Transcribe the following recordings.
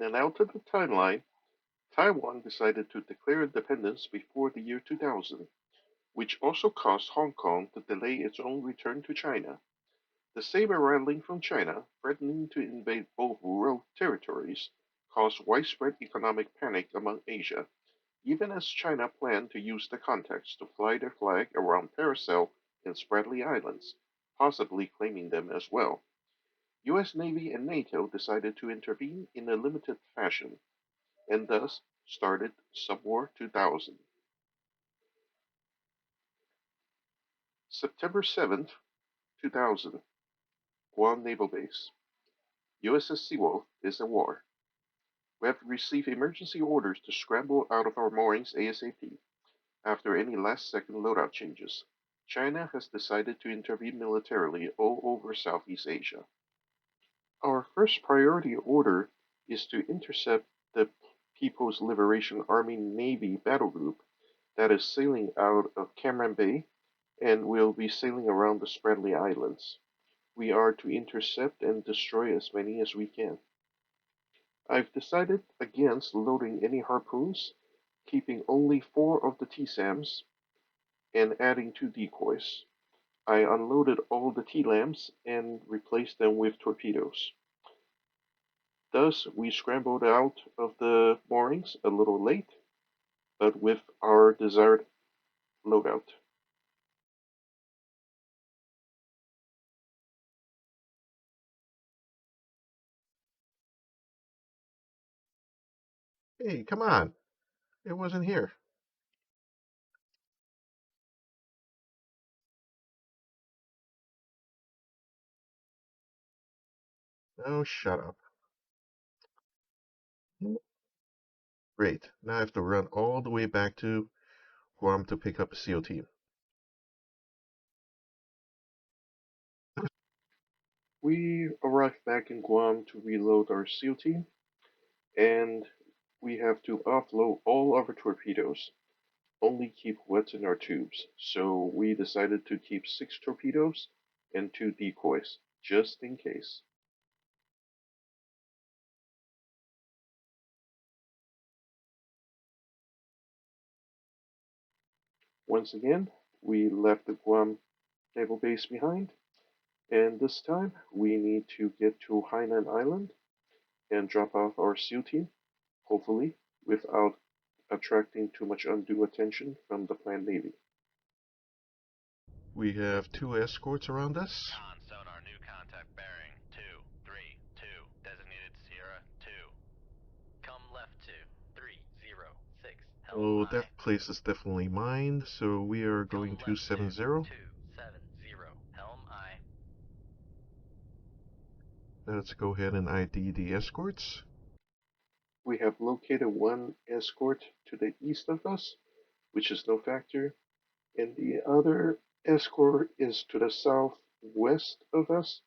In an alternate timeline, Taiwan decided to declare independence before the year 2000, which also caused Hong Kong to delay its own return to China. The saber-rattling from China, threatening to invade both rural territories, caused widespread economic panic among Asia, even as China planned to use the context to fly their flag around Paracel and Spratly Islands, possibly claiming them as well. US Navy and NATO decided to intervene in a limited fashion, and thus started SubWar 2000. September 7th, 2000, Guam Naval Base. USS Seawolf is at war. We have received emergency orders to scramble out of our moorings ASAP after any last-second loadout changes. China has decided to intervene militarily all over Southeast Asia. Our first priority order is to intercept the People's Liberation Army Navy battle group that is sailing out of Cam Bay and will be sailing around the Spratly Islands. We are to intercept and destroy as many as we can. I've decided against loading any harpoons, keeping only 4 of the T-SAMs, and adding 2 decoys. I unloaded all the T-LAMs and replaced them with torpedoes. Thus, we scrambled out of the moorings a little late, but with our desired loadout. Hey, come on. It wasn't here. Oh, shut up. Great. Now I have to run all the way back to Guam to pick up a SEAL team. We arrived back in Guam to reload our SEAL team, and we have to offload all of our torpedoes, only keep what's in our tubes. So we decided to keep 6 torpedoes and 2 decoys, just in case. Once again, we left the Guam naval base behind, and this time we need to get to Hainan Island and drop off our SEAL team, hopefully without attracting too much undue attention from the planned Navy. We have 2 escorts around us. On sonar, new contact bearing 232, designated Sierra 2. Come left to 306, helm Oh, I. that place is definitely mined, so we are going to 70. 270, helm I. Let's go ahead and ID the escorts. We have located 1 escort to the east of us, which is no factor, and the other escort is to the southwest of us,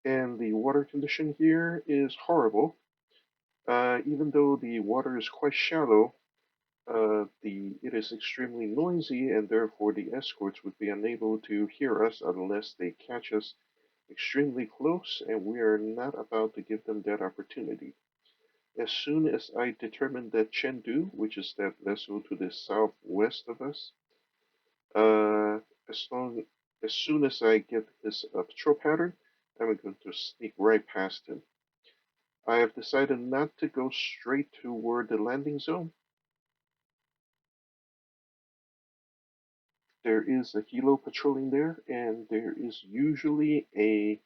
and the water condition here is horrible. Even though the water is quite shallow, it is extremely noisy, and therefore the escorts would be unable to hear us unless they catch us extremely close, and we are not about to give them that opportunity. As soon as I determine that Chengdu, which is that vessel to the southwest of us, uh, as long as soon as I get his patrol pattern, I'm going to sneak right past him. I have decided not to go straight toward the landing zone. There is a helo patrolling there, and there is usually a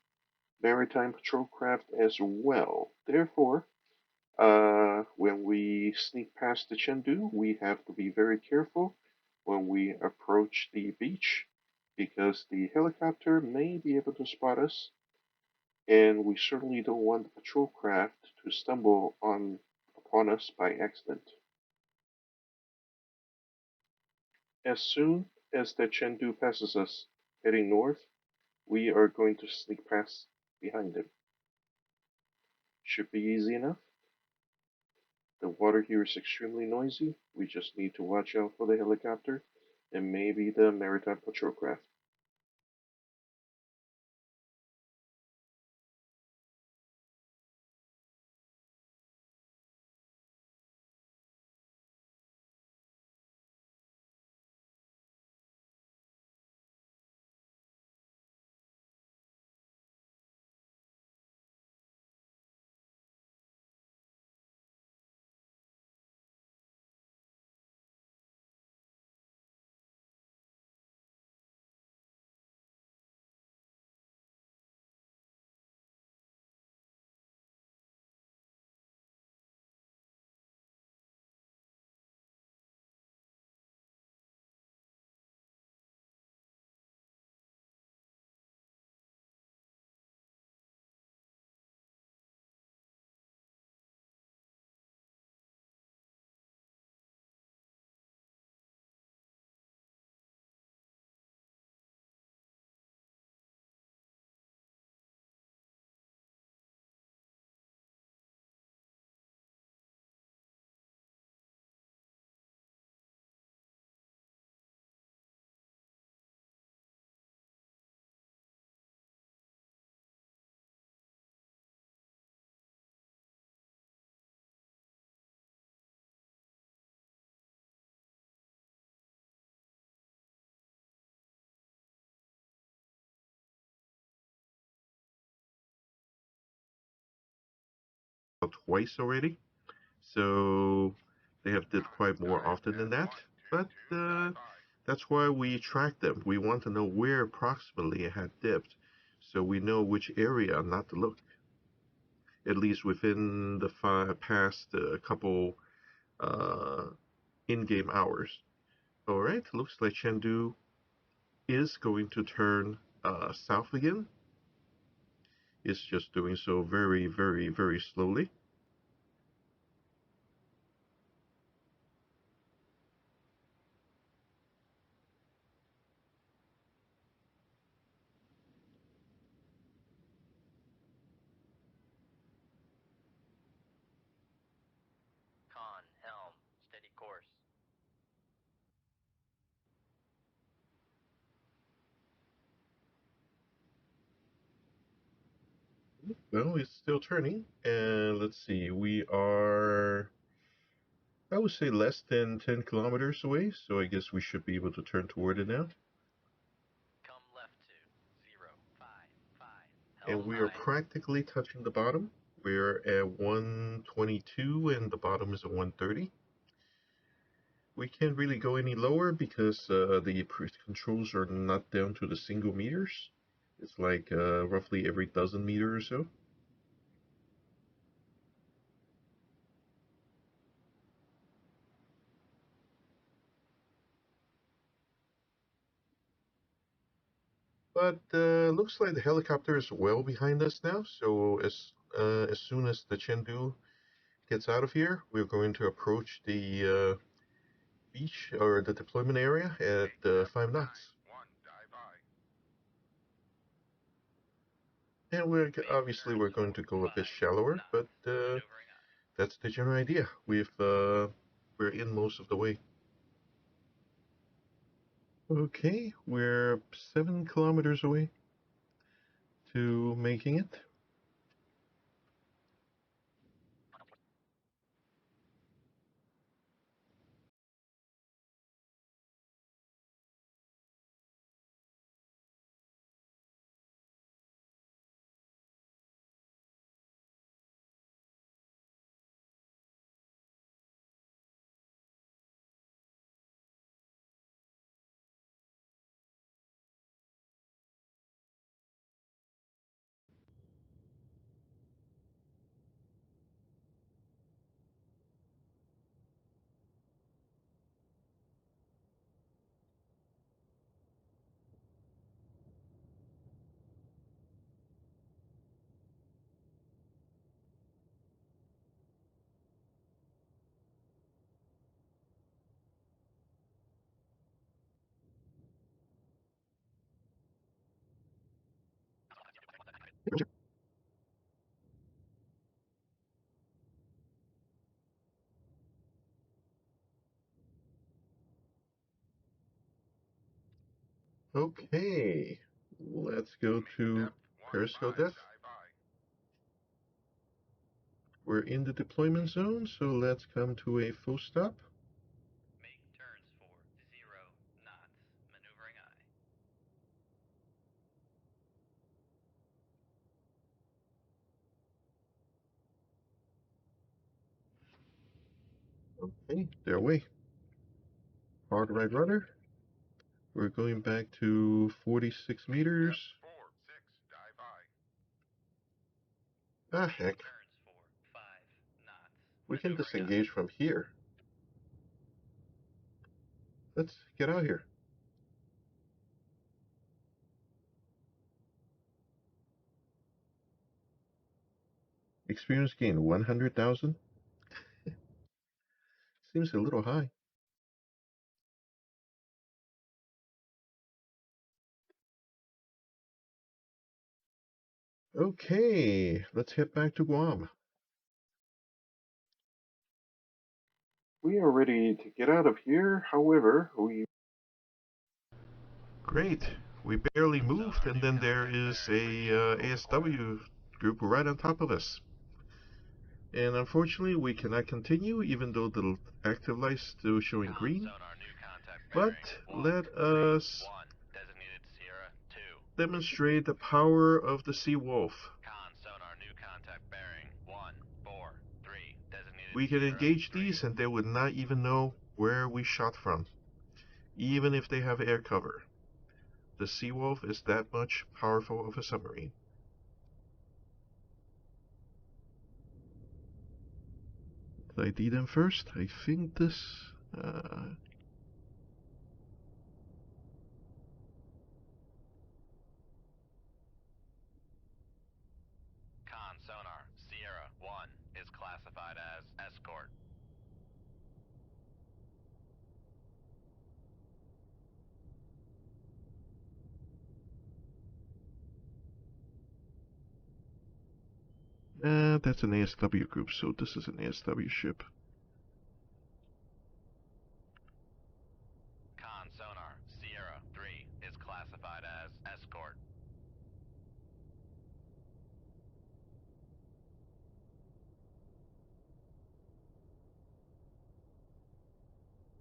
maritime patrol craft as well. Therefore, when we sneak past the Chengdu, we have to be very careful when we approach the beach because the helicopter may be able to spot us, and we certainly don't want the patrol craft to stumble upon us by accident. As soon as the Chengdu passes us heading north, we are going to sneak past behind him. Should be easy enough. The water here is extremely noisy. We just need to watch out for the helicopter and maybe the maritime patrol craft. twice already, so they have dipped quite more often than that. But that's why we track them. We want to know where approximately it had dipped, so we know which area not to look, at least within the past couple in-game hours. Alright, looks like Chengdu is going to turn south again. It's just doing so very, very, very slowly. Con, helm, steady course. Well, it's still turning, and let's see, we are, I would say, less than 10 kilometers away, so I guess we should be able to turn toward it now. Come left to 055. And Helm we are high. practically touching the bottom. We're at 122, and the bottom is at 130. We can't really go any lower because the controls are not down to the single meters. It's like roughly every dozen meters or so. But looks like the helicopter is well behind us now. So as soon as the Chengdu gets out of here, we're going to approach the beach or the deployment area at 5 knots. And obviously we're going to go a bit shallower, but that's the general idea. We're in most of the way. Okay, we're 7 kilometers away to making it. Okay, let's go to Paracel depth. We're in the deployment zone, so let's come to a full stop. Make turns for 0 knots. Maneuvering eye. Okay, they're away. Hard right rudder. We're going back to 46 meters. Ah, heck. Turns for 5 knots. We can Maneuvering disengage from here. Let's get out here. Experience gain 100,000. Seems a little high. Okay, let's head back to Guam. We are ready to get out of here. However, we Great. We barely moved, and then there is a ASW group right on top of us. And unfortunately, we cannot continue, even though the active light's still showing green. But let us demonstrate the power of the Seawolf. Con sonar new contact bearing 1-4. We can engage these and they would not even know where we shot from, even if they have air cover. The Seawolf is that much powerful of a submarine. Did I D them first? I think this... Con sonar, Sierra 1 is classified as escort. That's an ASW group, so this is an ASW ship. Con sonar, Sierra 3 is classified as escort.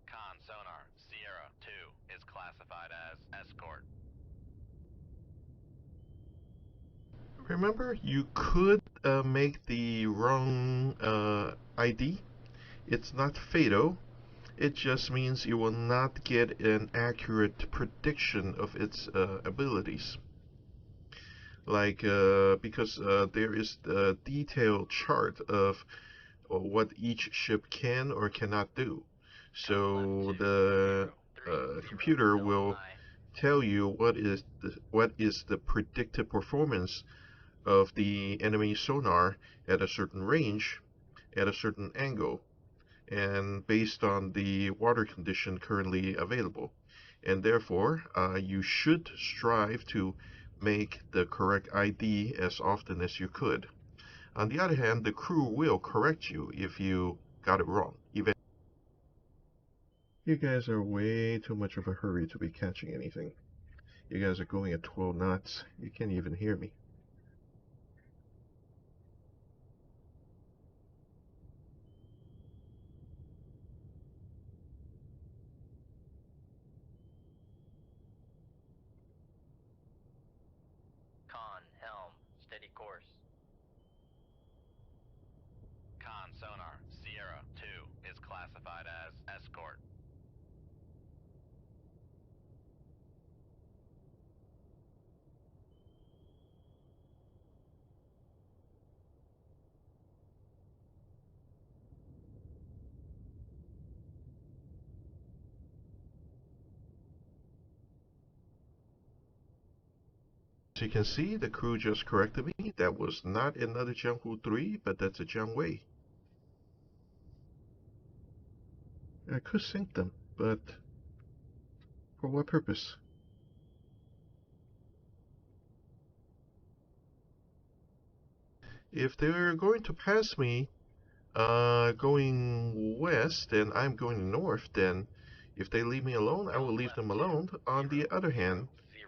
Con sonar, Sierra 2 is classified as escort. Remember, you could make the wrong ID. It's not fatal. It just means you will not get an accurate prediction of its abilities. Like, because there is a detailed chart of what each ship can or cannot do. So the computer will tell you what is the predicted performance of the enemy sonar at a certain range, at a certain angle, and based on the water condition currently available. And therefore, you should strive to make the correct ID as often as you could. On the other hand, the crew will correct you if you got it wrong. You guys are way too much of a hurry to be catching anything. You guys are going at 12 knots. You can't even hear me. Con helm, steady course. Con sonar, Sierra 2 is classified as escort. As you can see, the crew just corrected me. That was not another Jianghu 3, but that's a Jiangwei. I could sink them, but for what purpose? If they're going to pass me going west and I'm going north, then if they leave me alone, I will leave them alone. On the other hand,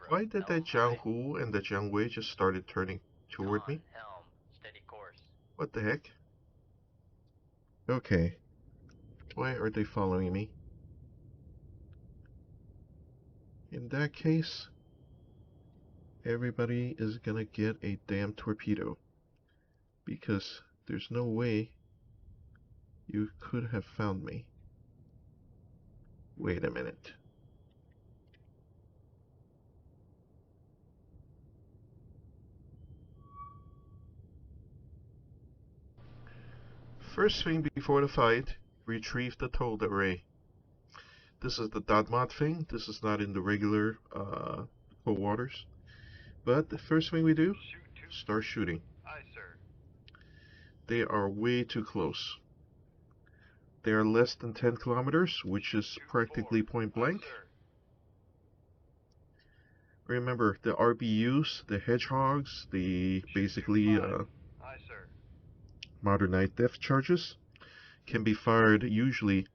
why did that Jianghu and the Jiangwei just started turning toward me? Helm, steady course. What the heck? Okay. Why are they following me? In that case, everybody is gonna get a damn torpedo. Because there's no way you could have found me. Wait a minute. First thing before the fight, retrieve the towed array. This is the DotMod thing. This is not in the regular cold waters. But the first thing we do, start shooting. Aye, sir. They are way too close. They are less than 10 kilometers, which is practically point blank. Remember, the RBUs, the hedgehogs, the basically modern night depth charges, can be fired usually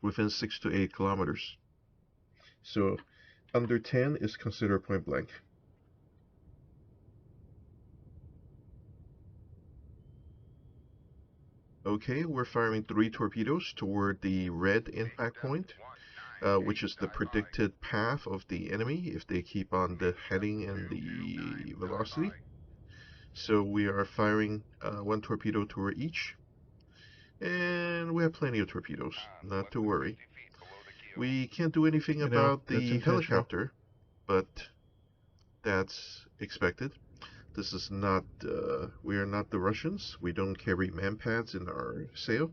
within 6 to 8 kilometers. So under 10 is considered point blank. Okay, we're firing 3 torpedoes toward the red impact point, which is the predicted path of the enemy if they keep on the heading and the velocity. So we are firing 1 torpedo toward each. And we have plenty of torpedoes, not to worry. 50 feet below the queue. We can't do anything You know, about that's the intentional. helicopter, but that's expected. This is not, we are not the Russians. We don't carry manpads in our sail.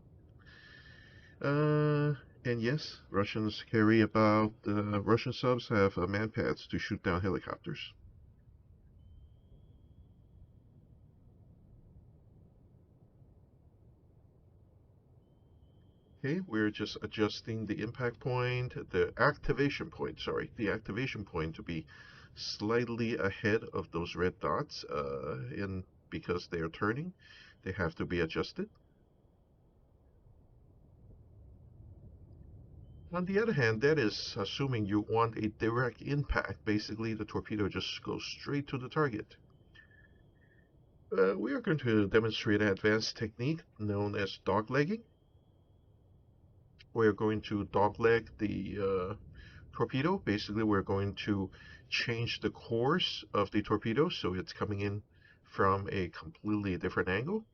And yes, Russians carry about, Russian subs have manpads to shoot down helicopters. Okay, we're just adjusting the impact point, the activation point to be slightly ahead of those red dots, because they are turning, they have to be adjusted. On the other hand, that is assuming you want a direct impact. Basically, the torpedo just goes straight to the target. We are going to demonstrate an advanced technique known as doglegging. We're going to dogleg the torpedo. Basically, we're going to change the course of the torpedo so it's coming in from a completely different angle.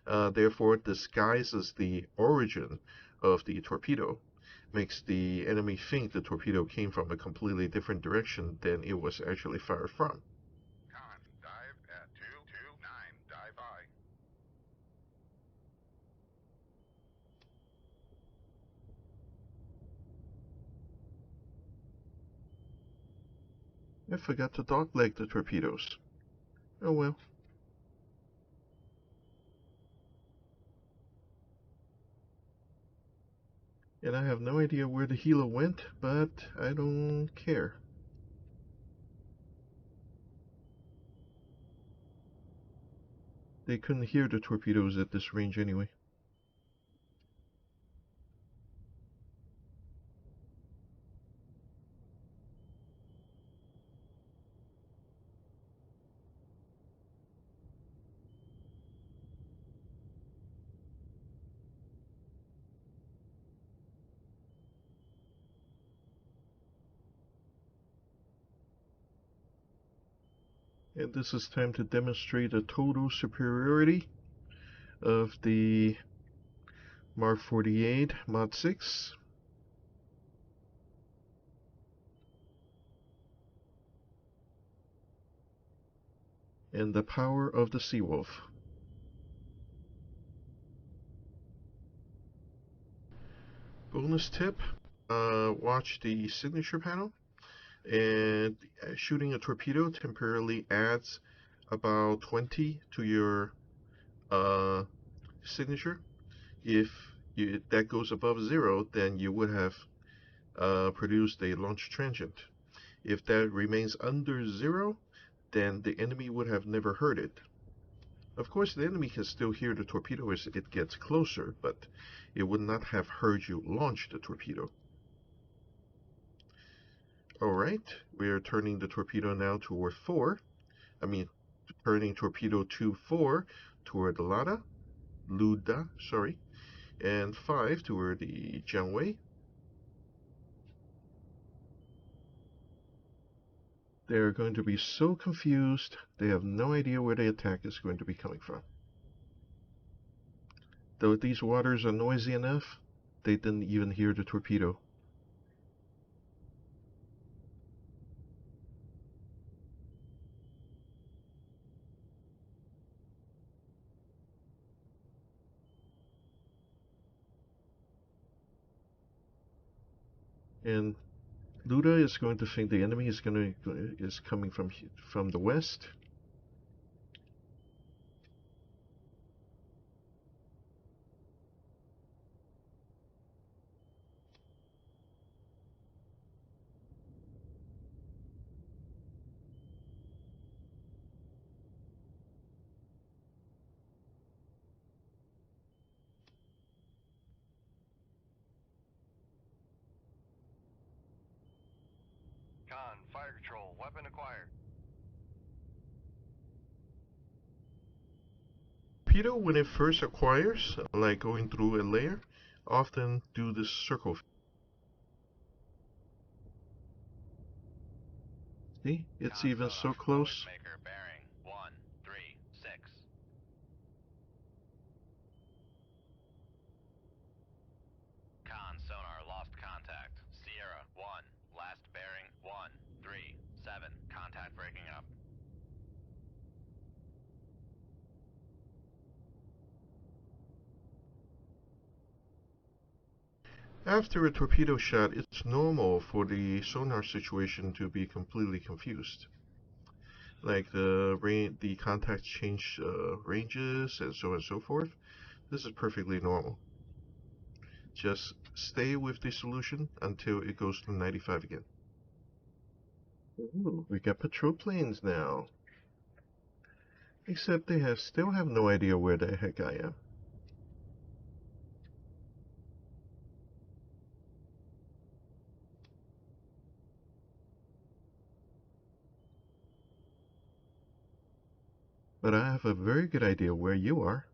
Therefore, disguises the origin of the torpedo, makes the enemy think the torpedo came from a completely different direction than it was actually fired from. Con, dive at 229, dive high. I forgot to dogleg the torpedoes. Oh well. And I have no idea where the helo went, but I don't care. They couldn't hear the torpedoes at this range anyway. And this is time to demonstrate the total superiority of the Mark 48 Mod 6. And the power of the Seawolf. Bonus tip, watch the signature panel, and shooting a torpedo temporarily adds about 20 to your signature. If that goes above 0, then you would have produced a launch transient. If that remains under 0, then the enemy would have never heard it. Of course, the enemy can still hear the torpedo as it gets closer, but it would not have heard you launch the torpedo. Alright, we're turning the torpedo now toward 4. Turning torpedo 2-4 toward Luda, and 5 toward the Jiangwei. They're going to be so confused, they have no idea where the attack is going to be coming from. Though these waters are noisy enough, they didn't even hear the torpedo. And Luda is going to think the enemy is coming from the west. Con, fire control, weapon acquired. Torpedo, when it first acquires, like going through a layer, often do this circle. See, it's even so close. Maker bearing 136. After a torpedo shot, it's normal for the sonar situation to be completely confused. Like the contacts change ranges and so on and so forth. This is perfectly normal. Just stay with the solution until it goes to 95 again. Ooh, we got patrol planes now. Except they still have no idea where the heck I am. But I have a very good idea where you are.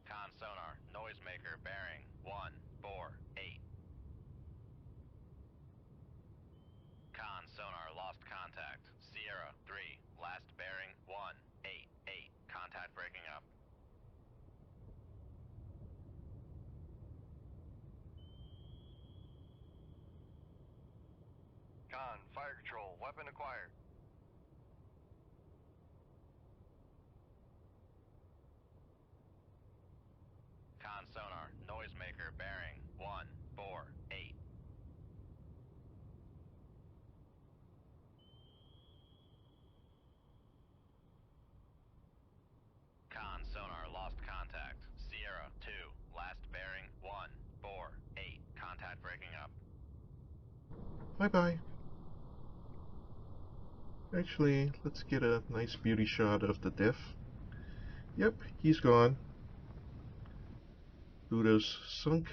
Con sonar, noisemaker bearing 148. Con sonar lost contact. Sierra 3, last bearing 188. Contact breaking up. Con, fire control, weapon acquired. Con sonar, noisemaker bearing 148. Con sonar lost contact. Sierra 2, last bearing 148. Contact breaking up. Bye-bye. Actually, let's get a nice beauty shot of the diff. Yep, he's gone. Buddha's sunk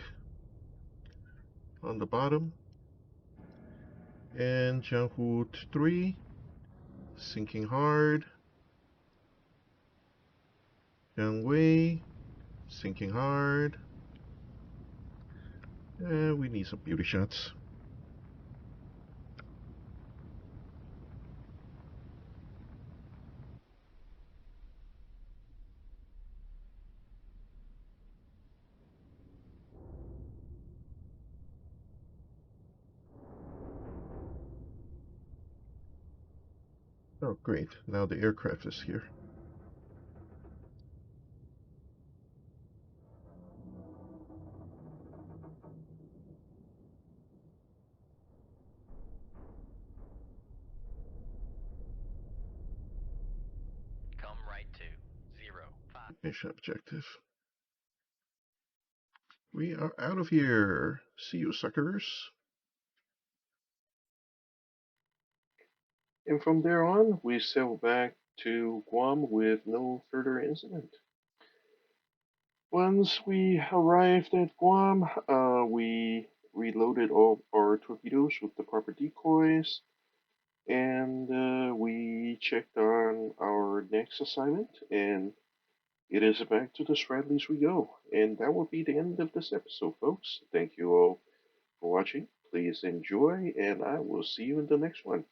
on the bottom. And Jianghu 3, sinking hard. Jiangwei, sinking hard. And we need some beauty shots. Oh, great. Now the aircraft is here. Come right to 05. Mission objective. We are out of here. See you, suckers. And from there on, we sailed back to Guam with no further incident. Once we arrived at Guam, we reloaded all our torpedoes with the proper decoys, and we checked on our next assignment, and it is back to the Spratlys we go. And that will be the end of this episode, folks. Thank you all for watching. Please enjoy, and I will see you in the next one.